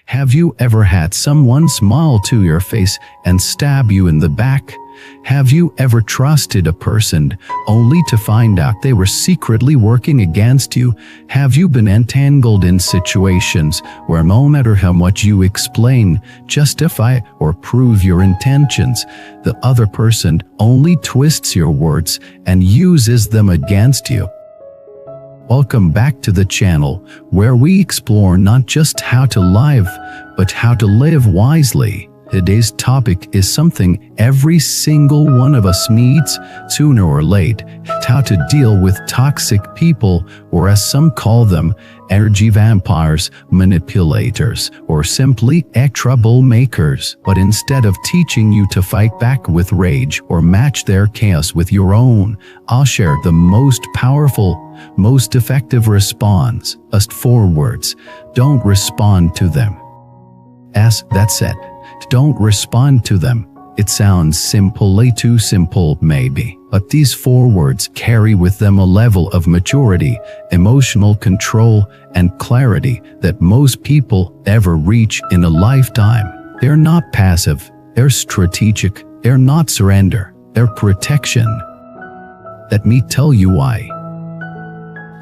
Have you ever had someone smile to your face and stab you in the back? Have you ever trusted a person only to find out they were secretly working against you? Have you been entangled in situations where no matter how much you explain, justify, or prove your intentions, the other person only twists your words and uses them against you? Welcome back to the channel, where we explore not just how to live, but how to live wisely. Today's topic is something every single one of us needs sooner or late: how to deal with toxic people, or as some call them, energy vampires, manipulators, or simply troublemakers. But instead of teaching you to fight back with rage or match their chaos with your own, I'll share the most powerful, most effective response. Just 4 words. Don't respond to them. That's it. Don't respond to them. It sounds simply too simple, maybe, but these 4 words carry with them a level of maturity, emotional control, and clarity that most people ever reach in a lifetime. They're not passive, they're strategic, they're not surrender, they're protection. Let me tell you why.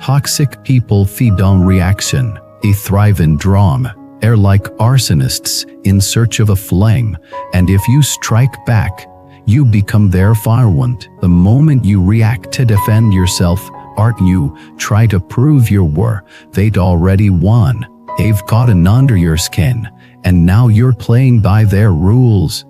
Toxic people feed on reaction. They thrive in drama. They're like arsonists in search of a flame, and if you strike back, you become their firewood. The moment you react to defend yourself, or you try to prove your worth, they'd already won. They've gotten under your skin, and now you're playing by their rules.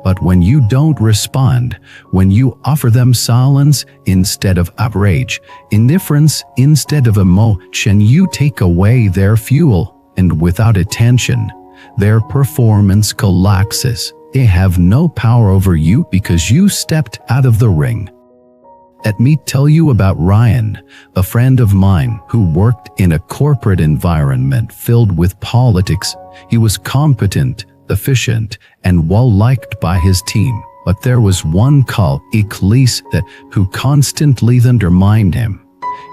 But when you don't respond, when you offer them silence instead of outrage, indifference instead of emotion, you take away their fuel. And without attention, their performance collapses. They have no power over you because you stepped out of the ring. Let me tell you about Ryan, a friend of mine who worked in a corporate environment filled with politics. He was competent, efficient, and well-liked by his team. But there was one colleague who constantly undermined him.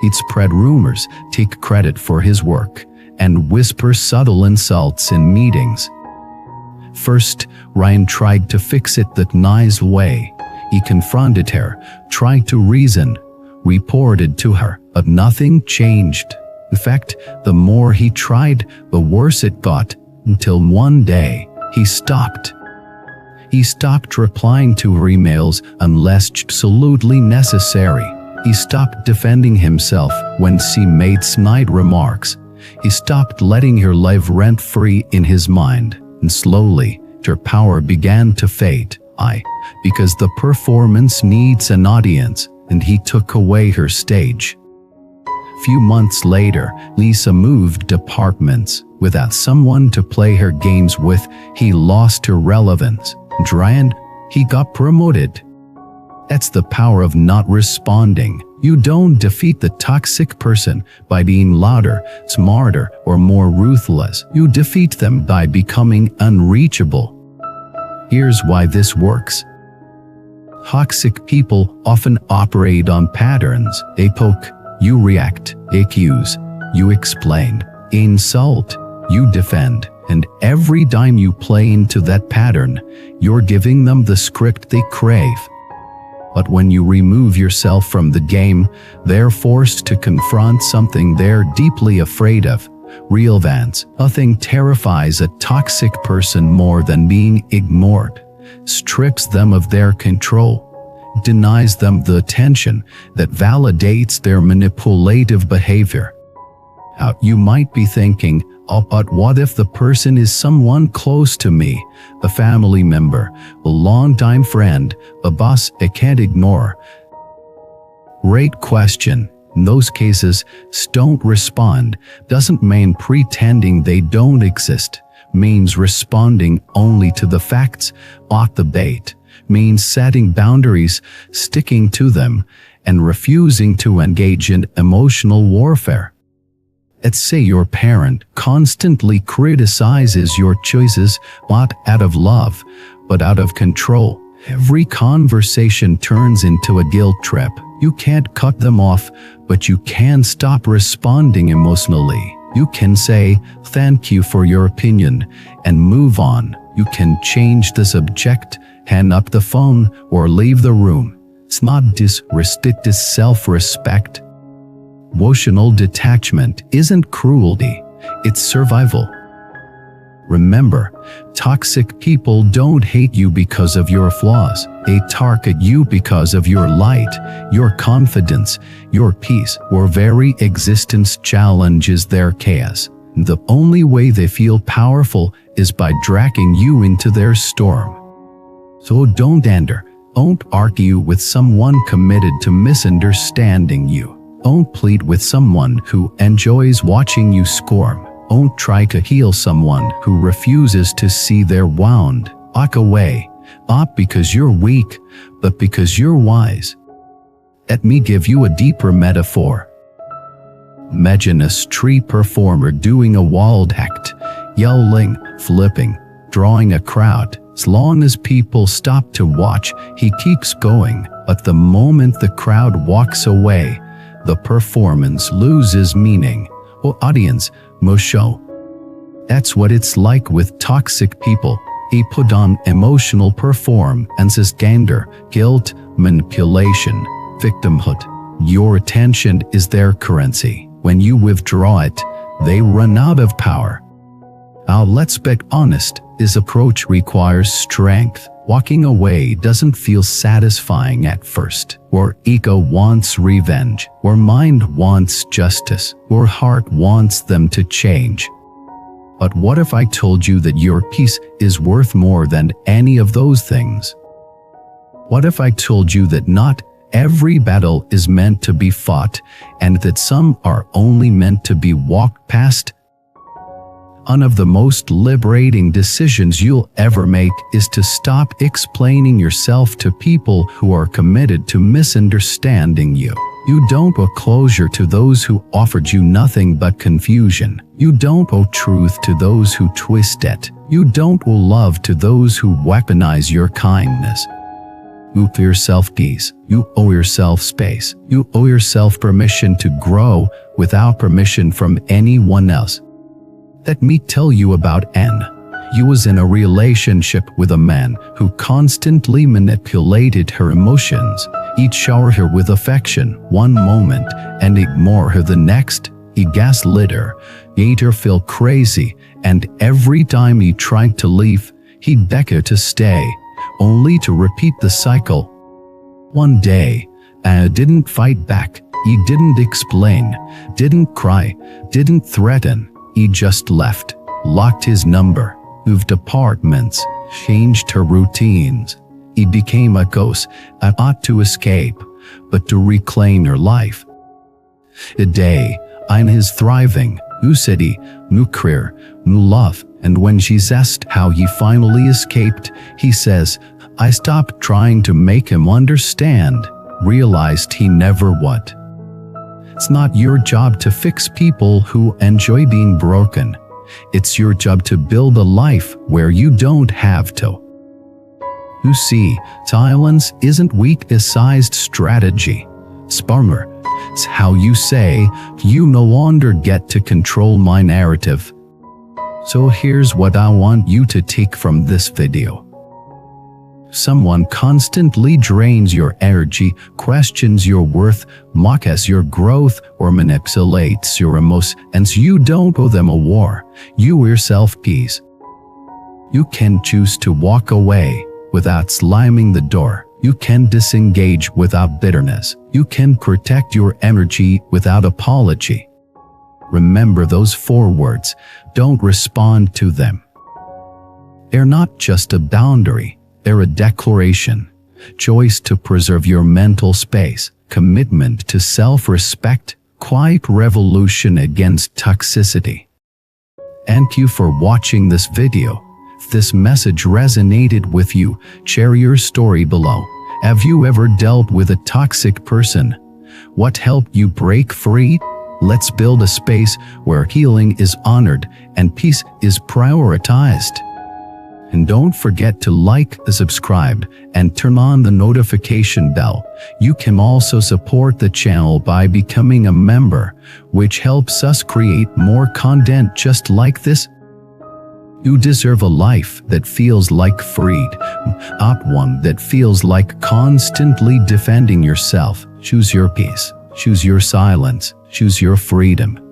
He'd spread rumors, take credit for his work, and whisper subtle insults in meetings. First, Ryan tried to fix it the nice way. He confronted her, tried to reason, reported to her, but nothing changed. In fact, the more he tried, the worse it got, until one day, he stopped. He stopped replying to her emails unless absolutely necessary. He stopped defending himself when she made snide remarks. He stopped letting her live rent-free in his mind, and slowly, her power began to fade. Because the performance needs an audience, and he took away her stage. Few months later, Lisa moved departments. Without someone to play her games with, he lost her relevance. And he got promoted. That's the power of not responding. You don't defeat the toxic person by being louder, smarter, or more ruthless. You defeat them by becoming unreachable. Here's why this works. Toxic people often operate on patterns. They poke, you react. They accuse, you explain. They insult, you defend. And every time you play into that pattern, you're giving them the script they crave. But when you remove yourself from the game, they're forced to confront something they're deeply afraid of. Real Vance, nothing terrifies a toxic person more than being ignored. Strips them of their control, denies them the attention that validates their manipulative behavior. Now, you might be thinking, but what if the person is someone close to me, a family member, a longtime friend, a boss I can't ignore? Great question. In those cases, don't respond doesn't mean pretending they don't exist. Means responding only to the facts, not the bait. Means setting boundaries, sticking to them, and refusing to engage in emotional warfare. Let's say your parent constantly criticizes your choices, not out of love, but out of control. Every conversation turns into a guilt trip. You can't cut them off, but you can stop responding emotionally. You can say, "Thank you for your opinion," and move on. You can change the subject, hang up the phone, or leave the room. It's not disrespect, it's self-respect. Emotional detachment isn't cruelty, it's survival. Remember, toxic people don't hate you because of your flaws. They target you because of your light, your confidence, your peace, or very existence challenges their chaos. The only way they feel powerful is by dragging you into their storm. So don't argue with someone committed to misunderstanding you. Don't plead with someone who enjoys watching you squirm. Don't try to heal someone who refuses to see their wound. Walk away, not because you're weak, but because you're wise. Let me give you a deeper metaphor. Imagine a street performer doing a wild act, yelling, flipping, drawing a crowd. As long as people stop to watch, he keeps going. But the moment the crowd walks away, the performance loses meaning. Oh, audience, show. That's what it's like with toxic people. They put on emotional performances, anger, guilt, manipulation, victimhood. Your attention is their currency. When you withdraw it, they run out of power. Now let's be honest, this approach requires strength. Walking away doesn't feel satisfying at first. Your ego wants revenge, your mind wants justice, your heart wants them to change. But what if I told you that your peace is worth more than any of those things? What if I told you that not every battle is meant to be fought, and that some are only meant to be walked past? One of the most liberating decisions you'll ever make is to stop explaining yourself to people who are committed to misunderstanding you. You don't owe closure to those who offered you nothing but confusion. You don't owe truth to those who twist it. You don't owe love to those who weaponize your kindness. You owe yourself peace. You owe yourself space. You owe yourself permission to grow without permission from anyone else. Let me tell you about Anne. She was in a relationship with a man who constantly manipulated her emotions. He'd shower her with affection one moment and ignore her the next. He gaslit her, made her feel crazy, and every time he tried to leave, he'd beg her to stay, only to repeat the cycle. One day, Anne didn't fight back. He didn't explain, didn't cry, didn't threaten. He just left, locked his number, moved apartments, changed her routines. He became a ghost, not to escape, but to reclaim her life. Today, Anne is thriving, new city, new career, new love, and when she's asked how he finally escaped, he says, "I stopped trying to make him understand, realized he never would." It's not your job to fix people who enjoy being broken. It's your job to build a life where you don't have to. You see, silence isn't weak-sized strategy. Sparmer. It's how you say, "You no longer get to control my narrative." So here's what I want you to take from this video. Someone constantly drains your energy, questions your worth, mocks your growth, or manipulates your emotions. You don't owe them a war. You owe yourself peace. You can choose to walk away without slamming the door. You can disengage without bitterness. You can protect your energy without apology. Remember those 4 words. Don't respond to them. They're not just a boundary. They're a declaration, choice to preserve your mental space, commitment to self-respect, quiet revolution against toxicity. Thank you for watching this video. If this message resonated with you, share your story below. Have you ever dealt with a toxic person? What helped you break free? Let's build a space where healing is honored and peace is prioritized. And don't forget to like, subscribe, and turn on the notification bell. You can also support the channel by becoming a member, which helps us create more content just like this. You deserve a life that feels like freed, not one that feels like constantly defending yourself. Choose your peace. Choose your silence. Choose your freedom.